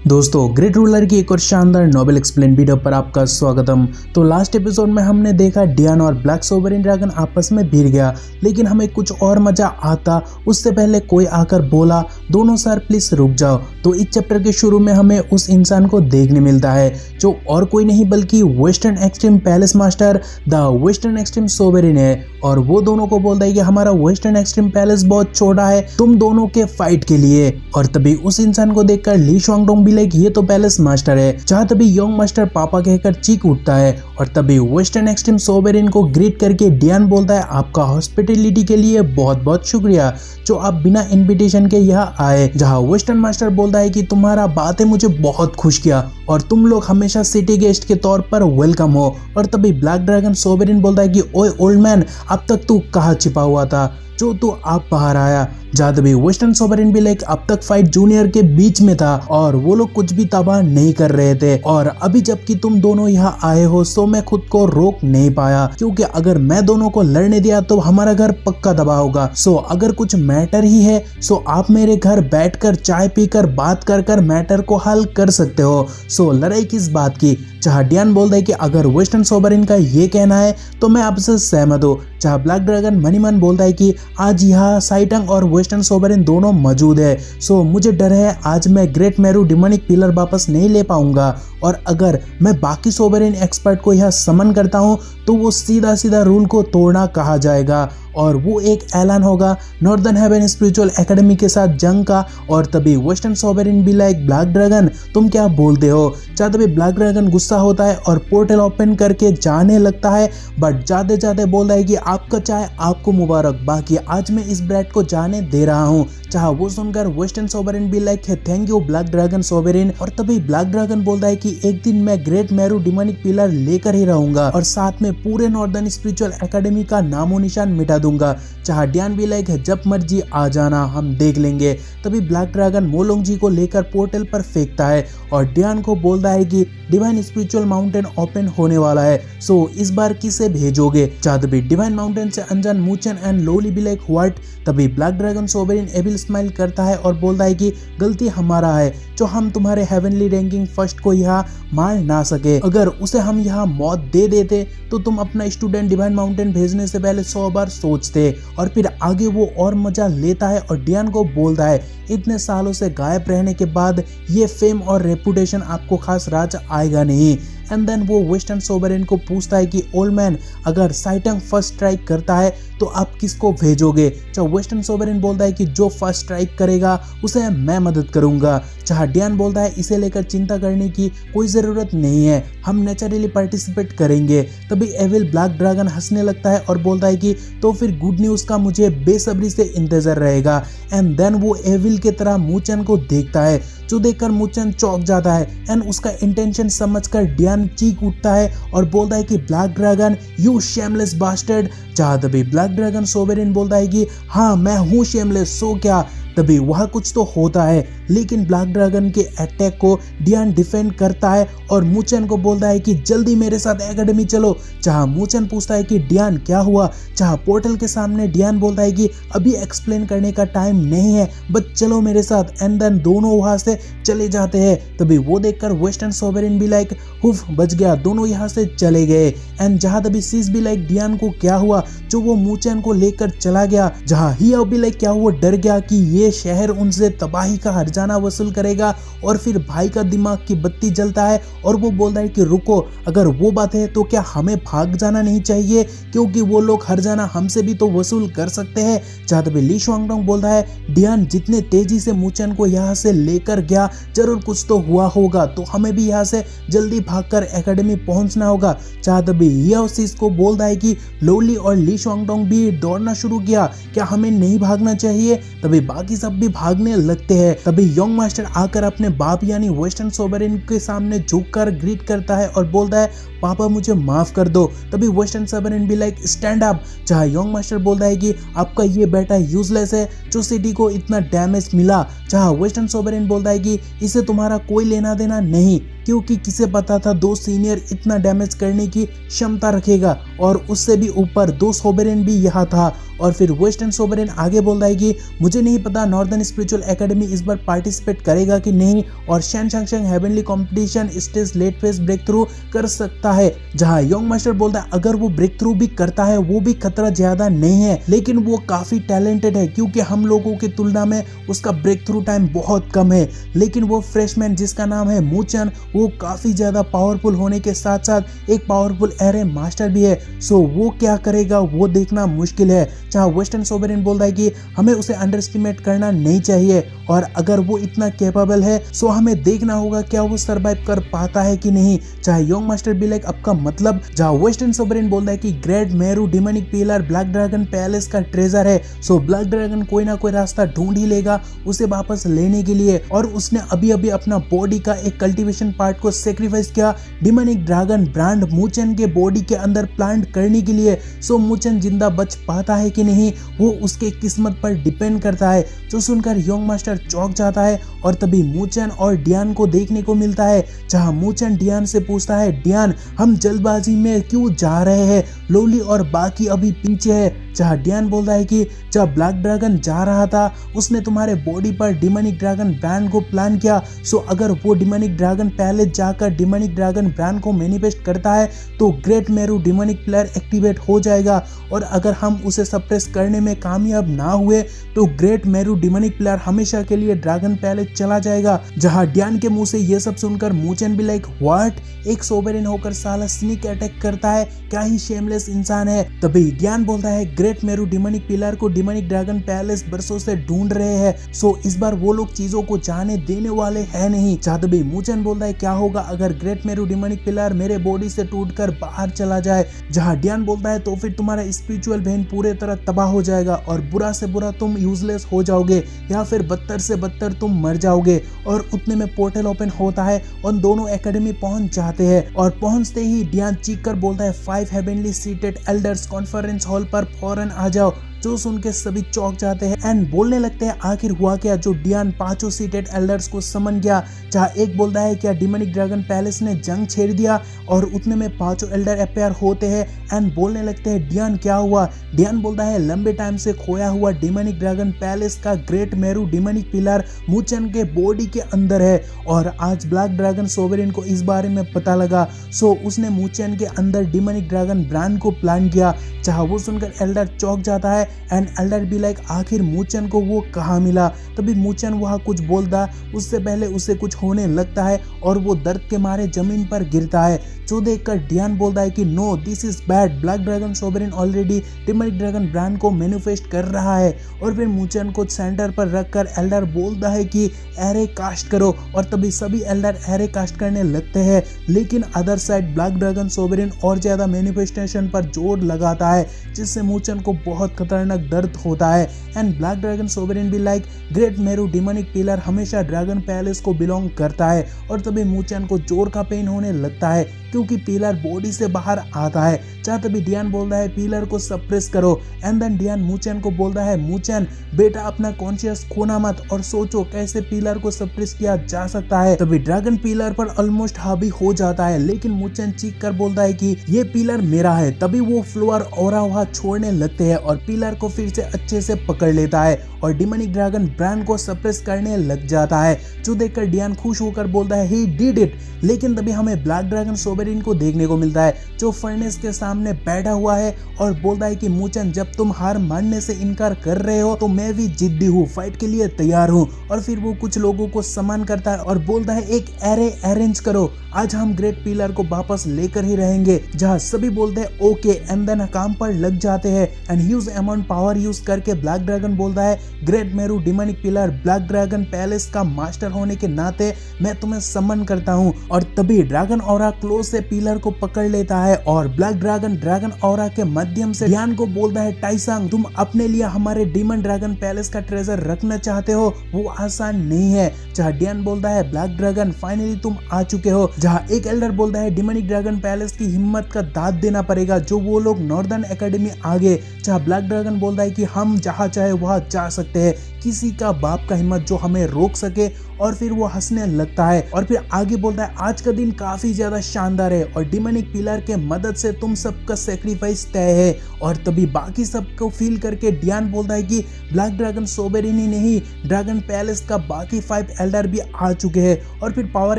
दोस्तों great ruler की एक और शानदार नोबेल एक्सप्लेन वीडियो पर आपका स्वागतम। तो लास्ट एपिसोड में हमने देखा डियान और ब्लैक सोवरेन ड्रैगन आपस में भिड़ गया, लेकिन हमें कुछ और मजा आता उससे पहले कोई आकर बोला दोनों सर प्लीज रुक जाओ। तो इस चैप्टर के शुरू में हमें उस इंसान को देखने मिलता है जो और कोई नहीं बल्कि western extreme palace master the western extreme sovereign है। और वो दोनों को बोलता है कि हमारा वेस्टर्न एक्सट्रीम पैलेस बहुत छोटा है तुम दोनों के फाइट के लिए। और तभी उस इंसान को देखकर ली शुआंगडोंग भी लाइक ये तो पैलेस मास्टर है। जहाँ तभी यंग मास्टर पापा कहकर चीख उठता है और तभी वेस्टर्न एक्सट्रीम सोवरेन को ग्रीट करके डियान बोलता है आपका हॉस्पिटैलिटी के लिए बहुत बहुत शुक्रिया जो आप बिना इनविटेशन के यहाँ आए। जहाँ वेस्टर्न मास्टर बोलता है कि तुम्हारा बातें मुझे बहुत खुश किया और तुम लोग हमेशा सिटी गेस्ट के तौर पर वेलकम हो। और तभी ब्लैक ड्रैगन सोवरेन बोलता है कि ओए ओल्ड मैन अब तक तू कहाँ छिपा हुआ था जो तू आप बाहर आया। जहाँ तभी वेस्टर्न सोवरेन भी लाइक अब तक फाइट जूनियर के बीच में था और वो लोग कुछ भी तबाह नहीं कर रहे थे और अभी जबकि तुम दोनों यहाँ आए हो सो मैं खुद को रोक नहीं पाया क्योंकि अगर मैं दोनों को लड़ने दिया तो हमारा घर पक्का तबाह होगा। सो अगर कुछ मैटर ही है सो आप मेरे घर बैठकर चाय पीकर बात कर मैटर को हल कर सकते हो। सो लड़ाई किस बात की। जहाँ डियान बोलता है कि अगर वेस्टर्न सोवरेन का ये कहना है तो मैं आपसे सहमत हूँ। जहाँ ब्लैक ड्रैगन मनी मन बोलता है कि आज यहाँ साइटंग और वेस्टर्न सोवरेन दोनों मौजूद है सो मुझे डर है आज मैं ग्रेट मेरू डिमोनिक पिलर वापस नहीं ले पाऊंगा और अगर मैं बाकी सोवरेन एक्सपर्ट को यहाँ समन करता हूँ तो वो सीधा सीधा रूल को तोड़ना कहा जाएगा और वो एक ऐलान होगा नॉर्दर्न हेवन स्पिरिचुअल एकेडमी के साथ जंग का। और तभी वेस्टर्न सोवरेन भी लाइक ब्लैक ड्रैगन तुम क्या बोलते हो। जहाँ तभी ब्लैक ड्रैगन गुस्सा होता है और पोर्टल ओपन करके जाने लगता है बट जाते जाते बोलता है कि आपका चाय आपको मुबारक, बाकी आज मैं इस ब्रेड को जाने दे रहा हूँ। चाहे वो सुनकर वेस्टर्न सोवरेन भी लाइक है thank you black dragon sovereign. और तभी ब्लैक ड्रैगन बोलता है कि एक दिन मैं ग्रेट मेरू डिमोनिक पिलर लेकर ही रहूंगा और साथ में पूरे नॉर्दर्न स्पिरिचुअल एकेडमी का नामो निशान मिटा दूंगा। चाहे डियान भी लाइक है जब मर्जी आ जाना हम देख लेंगे। तभी ब्लैक ड्रैगन मोलोंग जी को लेकर पोर्टल पर फेंकता है और डियान को बोलता है कि डिवाइन स्पिरिचुअल माउंटेन ओपन होने वाला है सो इस बार किसे भेजोगे। चाहे तभी डिवाइन माउंटेन से अनजान मूचन एंड लोली भी लाइक व्हाट। तभी black dragon sovereign evil smile करता है और बोलता है कि गलती हमारा है जो हम तुम्हारे हेवनली रैंकिंग फर्स्ट को यहाँ मार ना सके। अगर उसे हम यहाँ मौत दे देते तो तुम अपना स्टूडेंट डिवाइन माउंटेन भेजने से पहले 100 बार सोचते। और फिर आगे वो और मजा लेता है और डियान को बोलता है इतने सालों से गायब रहने के बाद ये फेम और रेपुटेशन आपको खास राज आएगा नहीं। एंड देन वो वेस्टर्न सोवरेन को पूछता है कि ओल्ड मैन अगर साइटंग फर्स्ट स्ट्राइक करता है तो आप किसको भेजोगे। चाहे वेस्टर्न सोवरेन बोलता है कि जो फर्स्ट स्ट्राइक करेगा उसे मैं मदद करूंगा। चाहे डियान बोलता है इसे लेकर चिंता करने की कोई ज़रूरत नहीं है हम नेचुरली पार्टिसिपेट करेंगे। तभी एविल ब्लैक ड्रैगन हंसने लगता है और बोलता है कि तो फिर गुड न्यूज़ का मुझे बेसब्री से इंतजार रहेगा। एंड देन वो एविल की तरह मूचन को देखता है जो देखकर मूचन चौंक जाता है एंड उसका इंटेंशन समझकर डियान चीख उठता है और बोलता है कि black dragon you shameless bastard. जहाँ तभी ब्लैक ड्रैगन सोवरेन बोलता है कि हाँ मैं हूँ शेमलेस सो क्या। तभी वह कुछ तो होता है लेकिन ब्लैक ड्रैगन के अटैक को डियान डिफेंड करता है और मूचन को बोलता है कि जल्दी मेरे साथ एकेडमी चलो। जहाँ मूचन पूछता है कि डियान क्या हुआ। जहाँ पोर्टल के सामने डियान बोलता है कि अभी एक्सप्लेन करने का टाइम नहीं है बट चलो मेरे साथ। एंड देन दोनों वहां से चले जाते हैं। तभी वो देखकर वेस्टर्न सोवरेन भी लाइक हुफ बच गया दोनों यहाँ से चले गए। एंड जहाँ तभी सीस भी लाइक डियान को क्या हुआ जो वो मूचन को लेकर चला गया। जहाँ ही भी लाइक क्या वो डर गया कि ये शहर उनसे तबाही का हर्जाना वसूल करेगा और फिर भाई का दिमाग की बत्ती जलता है और वो बोलता है कि रुको अगर वो बात है तो क्या हमें भाग जाना नहीं चाहिए क्योंकि वो लोग हर्जाना हमसे भी तो वसूल कर सकते हैं। जहाँ तभी ली शुआंगडोंग बोलता है डियान जितने तेजी से मूचन को यहाँ से लेकर गया जरूर कुछ तो हुआ होगा तो हमें भी यहाँ से जल्दी भागकर एकेडमी पहुंचना होगा। जहाँ तभी याओ सीस को बोलता है कि लोली और ली शुआंगडोंग भी दौड़ना शुरू किया क्या हमें नहीं भागना चाहिए। तभी बाकी सब भी भागने लगते हैं। तभी यंग मास्टर आकर अपने बाप यानी वेस्टर्न सोवरेन के सामने झुककर ग्रीट करता है और बोलता है पापा मुझे माफ कर दो। तभी वेस्टर्न सोवरेन भी लाइक स्टैंड अप। जहाँ यंग मास्टर बोलता है कि आपका ये बेटा यूजलेस है जो सिटी को इतना डैमेज मिला। जहाँ वेस्टर्न सोवरेन बोलता है कि इसे तुम्हारा कोई लेना देना नहीं। क्योंकि किसे पता था 2 सीनियर इतना डैमेज करने की क्षमता रखेगा, और उससे भी ऊपर 2 सोवरेन भी यहाँ था। और फिर वेस्टर्न सोवरेन आगे बोल रहा है कि मुझे नहीं पता नॉर्दर्न स्पिरिचुअल एकेडमी इस बार पार्टिसिपेट करेगा कि नहीं, और शैन शैंग heavenly competition stage late phase break through कर सकता है। जहां यंग मास्टर बोलता है अगर वो ब्रेक थ्रू भी करता है वो भी खतरा ज्यादा नहीं है, लेकिन वो काफी टैलेंटेड है क्योंकि हम लोगों की तुलना में उसका ब्रेक थ्रू टाइम बहुत कम है। लेकिन वो फ्रेशमैन जिसका नाम है मूचन, वो काफी ज्यादा पावरफुल होने के साथ साथ एक पावरफुल एरे मास्टर भी है। सो वो क्या करेगा वो देखना मुश्किल है। जहां वेस्टर्न सोवरेन बोल रहा है कि हमें उसे अंडर एस्टिमेट करना नहीं चाहिए, और अगर वो इतना कैपेबल है सो हमें देखना होगा क्या वो सरवाइव कर पाता है कि नहीं। चाहे यंग मास्टर भी लाइक आपका मतलब। जहां वेस्टर्न सोवरेन बोल रहा है कि great Meru demonic pillar black dragon palace का ट्रेजर है, सो ब्लैक ड्रैगन कोई ना कोई रास्ता ढूंढ ही लेगा उसे वापस लेने के लिए। और उसने अभी अभी अपना बॉडी का एक कल्टीवेशन पार्ट को सेक्रीफाइस किया डिमोनिक ड्रैगन ब्रांड मूचन के बॉडी के अंदर प्लांट करने के लिए। सो मूचन जिंदा बच पाता है कि नहीं वो उसके किस्मत पर डिपेंड करता है। जो सुनकर यंग मास्टर चौंक जाता है, और तभी मूचन और डियान को देखने को मिलता है। जहां मूचन डियान से पूछता है डियान हम जल्दबाजी में क्यों जा रहे हैं, लोली और बाकी अभी पीछे है। जहां डियान बोलता है कि जब ब्लैक ड्रैगन जा रहा था उसने तुम्हारे बॉडी पर डिमोनिक ड्रैगन ब्रांड को प्लान किया। सो अगर वो डिमोनिक ड्रैगन पहले जाकर डिमोनिक ड्रैगन ब्रांड को मैनिफेस्ट करता है तो great Meru demonic player activate हो जाएगा, और अगर हम उसे सप्रेस करने में कामयाब ना हुए तो ग्रेट मेरू डिमोनिक प्लेयर हमेशा के लिए ड्रैगन पैलेस चला जाएगा। जहां डियान के मुंह से ये सब सुनकर मूचन भी लाइक व्हाट, एक सोवरेन होकर साला स्नीक अटैक करता है, क्या ही शेमलेस इंसान है। तभी डियान बोलता है ग्रेट मेरू डिमोनिक पिलर को डिमोनिक ड्रैगन पैलेस बरसों से ढूंढ रहे हैं, सो इस बार वो लोग चीजों को जाने देने वाले हैं नहीं। जहां तभी मूचन बोलता है क्या होगा अगर ग्रेट मेरू डिमोनिक पिलर मेरे बॉडी से टूटकर बाहर चला जाए। जहां डियान बोलता है तो फिर तुम्हारा स्पिरिचुअल बहन पूरे तरह तबाह हो जाएगा, और बुरा से बुरा तुम यूजलेस हो जाओगे, या फिर बदतर से बदतर तुम मर जाओगे। और उतने में पोर्टल ओपन होता है और दोनों एकेडमी पहुंच जाते हैं, और पहुंचते ही डियान चीख कर बोलता है 5 heavenly seated elders conference hall पर फौरन आ जाओ। जो सुन के सभी चौंक जाते हैं एंड बोलने लगते हैं आखिर हुआ क्या, जो डियान 5 सीटेड एल्डर्स को समन गया। जहां एक बोलता है क्या डिमोनिक ड्रैगन पैलेस ने जंग छेड़ दिया, और उतने में 5 एल्डर अपेयर होते हैं एंड बोलने लगते हैं डियान क्या हुआ। डियान बोलता है लंबे टाइम से खोया हुआ डिमोनिक ड्रैगन पैलेस का ग्रेट मेरू डिमोनिक पिलर मूचन के बॉडी के अंदर है, और आज ब्लैक ड्रैगन सोवरेन को इस बारे में पता लगा। सो उसने मूचन के अंदर डिमोनिक ड्रैगन ब्रांड को प्लान किया। जहां वो सुनकर एल्डर चौंक जाता है एंड एल्डर भी लाइक आखिर मूचन को वो कहाँ मिला। तभी मूचन वहाँ कुछ बोलता, उससे पहले उसे कुछ होने लगता है और वो दर्द के मारे जमीन पर गिरता है। जो देखकर डियान बोलता है कि no this is bad, black dragon sovereign already demonic dragon brand को मैनिफेस्ट कर रहा है। और फिर मूचन को सेंटर पर रखकर एल्डर बोलता है कि एरे कास्ट करो, और तभी सभी एल्डर एरे कास्ट करने लगते हैं। लेकिन other side black dragon sovereign और ज्यादा मैनिफेस्टेशन पर जोर लगाता है, जिससे मूचन को बहुत खतरनाक दर्द होता है। एंड ब्लैक ड्रैगन सोवरेन भी like great Meru demonic pillar हमेशा ड्रैगन पैलेस को बिलोंग करता है, और तभी मूचन को जोर का पेन होने लगता है क्योंकि पिलर बॉडी से बाहर आता है। चाहे तभी डियान बोलता है पिलर को सप्रेस करो, एंड देन डियान मूचन को बोलता है मूचन बेटा अपना कॉन्शियस खोना मत और सोचो कैसे पिलर को सप्रेस किया जा सकता है। तभी ड्रैगन पिलर पर ऑलमोस्ट हावी हो जाता है, लेकिन मूचन चीख कर बोलता है कि ये पिलर मेरा है। तभी वो फ्लोर और वहां छोड़ने लगते हैं और पिलर को फिर से अच्छे से पकड़ लेता है और डिमोनिक ड्रैगन ब्रांड को सप्रेस करने लग जाता है। जो देखकर डियान खुश होकर बोलता है ही डिड इट। लेकिन तभी हमें ब्लैक ड्रैगन सोवरेन को देखने को मिलता है जो फर्नेस के सामने बैठा हुआ है और बोलता है कि मूचन जब तुम हार मानने से इनकार कर रहे हो तो मैं भी जिद्दी हूँ, फाइट के लिए तैयार हूँ। और फिर वो कुछ लोगों को सम्मान करता है और बोलता है एक एरे अरेंज करो, आज हम ग्रेट पिलर को वापस लेकर ही रहेंगे। जहाँ सभी बोलते हैं ओके एंड देन काम पर लग जाते हैं and huge amount power use करके ब्लैक ड्रैगन बोलता है great Meru demonic pillar black dragon palace का मास्टर होने के नाते मैं तुम्हें सम्मान करता हूँ। और तभी ड्रैगन ऑरा क्लोज से पिलर को पकड़ लेता है और ब्लैक ड्रैगन ऑरा के माध्यम से डियान को बोलता है टाइसांग तुम अपने लिए हमारे डीमन ड्रैगन पैलेस का ट्रेजर रखना चाहते हो, वो आसान नहीं है। जहाँ डियान बोलता है ब्लैक ड्रैगन फाइनली तुम आ चुके हो। जहाँ एक एल्डर बोलता है डिमोनिक ड्रैगन पैलेस की हिम्मत का दाद देना पड़ेगा जो वो लोग नॉर्दर्न एकेडमी आगे। जहाँ ब्लैक ड्रैगन बोलता है कि हम जहाँ चाहे वहाँ जा सकते हैं किसी का बाप का हिम्मत जो हमें रोक सके। और फिर वो हंसने लगता है और फिर आगे बोलता है आज का दिन काफी ज्यादा शानदार है और डिमोनिक पिलर के मदद से तुम सबका सेक्रीफाइस तय है। और तभी बाकी सबको फील करके डियान बोलता है कि ब्लैक ड्रैगन सोबेरिन ही नहीं, ड्रैगन पैलेस का बाकी 5 एल्डर भी आ चुके हैं। और फिर पावर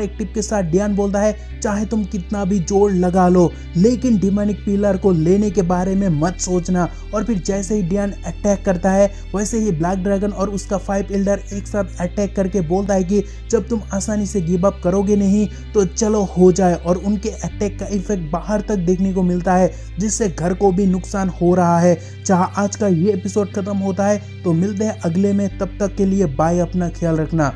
एक्टिव के साथ डियान बोलता है चाहे तुम कितना भी जोर लगा लो लेकिन डिमोनिक पिलर को लेने के बारे में मत सोचना। और फिर जैसे ही डियान अटैक करता है वैसे ही ब्लैक ड्रैगन और उसका 5 एल्डर एक साथ अटैक करके बोलता है कि जब तुम आसानी से गिव अप करोगे नहीं तो चलो हो जाए। और उनके अटैक का इफेक्ट बाहर तक देखने को मिलता है जिससे घर को भी नुकसान हो रहा है। जहां आज का ये एपिसोड खत्म होता है तो मिलते हैं अगले में, तब तक के लिए बाय, अपना ख्याल रखना।